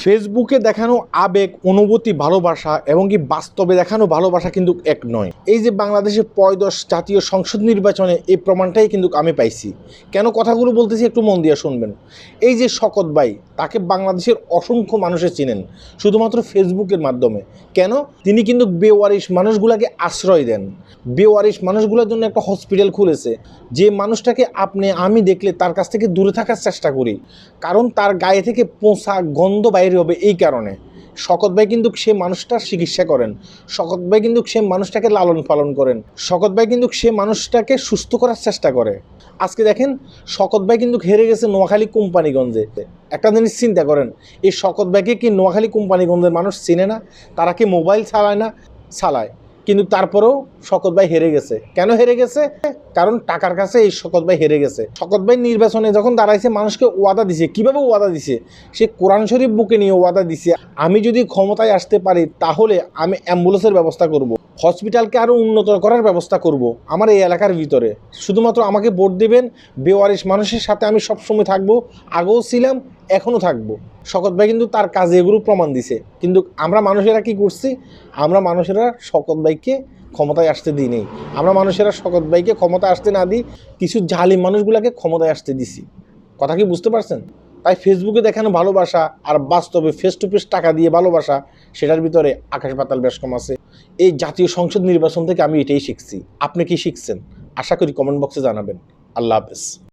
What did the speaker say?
ফেসবুকে দেখানো আবেগ, অনুভূতি, ভালোবাসা এবং কি বাস্তবে দেখানো ভালোবাসা কিন্তু এক নয়। এই যে বাংলাদেশের পয়দশ জাতীয় সংসদ নির্বাচনে এই প্রমাণটাই কিন্তু আমি পাইছি। কেন কথাগুলো বলতেছি একটু মন দিয়ে শুনবেন। এই যে শকত ভাই, তাকে বাংলাদেশের অসংখ্য মানুষে চিনেন শুধুমাত্র ফেসবুকের মাধ্যমে। কেন? তিনি কিন্তু বেওয়ারিশ মানুষগুলোকে আশ্রয় দেন। বেওয়ারিশ মানুষগুলোর জন্য একটা হসপিটাল খুলেছে। যে মানুষটাকে আমি দেখলে তার কাছ থেকে দূরে থাকার চেষ্টা করি, কারণ তার গায়ে থেকে পোঁছা গন্ধ বাইরে হবে। এই কারণে শকত ভাই কিন্তু সে মানুষটার চিকিৎসা করেন। শকত ভাই কিন্তু সে মানুষটাকে লালন পালন করেন। শকত ভাই কিন্তু সে মানুষটাকে সুস্থ করার চেষ্টা করে। আজকে দেখেন, শকত ভাই কিন্তু হেরে গেছে নোয়াখালী কোম্পানিগঞ্জে। একটা জিনিস চিন্তা করেন, এই শকত ভাইকে কি নোয়াখালী কোম্পানিগঞ্জের মানুষ চিনে না? তারা কি মোবাইল চালায় না? চালায়, কিন্তু তারপরেও শকত ভাই হেরে গেছে। কেন হেরে গেছে? কারণ টাকার কাছে এই শকত ভাই হেরে গেছে। শকত ভাই নির্বাচনে যখন দাঁড়াইছে, মানুষকে ওয়াদা দিছে। কিভাবে ওয়াদা দিছে? সে কোরআন শরীফ বুকে নিয়ে ওয়াদা দিছে, আমি যদি ক্ষমতায় আসতে পারি তাহলে আমি অ্যাম্বুলেন্সের ব্যবস্থা করব, হসপিটালকে আরও উন্নত করার ব্যবস্থা করব আমার এই এলাকার ভিতরে। শুধুমাত্র আমাকে ভোট দেবেন, বেওয়ারিশ মানুষের সাথে আমি সবসময় থাকবো, আগেও ছিলাম, এখনও থাকবো। শকত ভাই কিন্তু তার কাজে এগুলো প্রমাণ দিছে। কিন্তু আমরা মানুষেরা কি করছি? আমরা মানুষেরা শকত ভাইকে ক্ষমতায় আসতে দিই নেই। আমরা মানুষেরা শকত ভাইকে ক্ষমতায় আসতে না দিই, কিছু জালিম মানুষগুলোকে ক্ষমতায় আসতে দিছি। কথা কি বুঝতে পারছেন? তাই ফেসবুকে দেখানো ভালোবাসা আর বাস্তবে ফেস টু ফেস টাকা দিয়ে ভালোবাসা, সেটার ভিতরে আকাশ পাতাল বেশ কম আছে। এই জাতীয় সংসদ নির্বাচন থেকে আমি এটাই শিখছি। আপনি কি শিখছেন? আশা করি কমেন্ট বক্সে জানাবেন। আল্লাহ হাফেজ।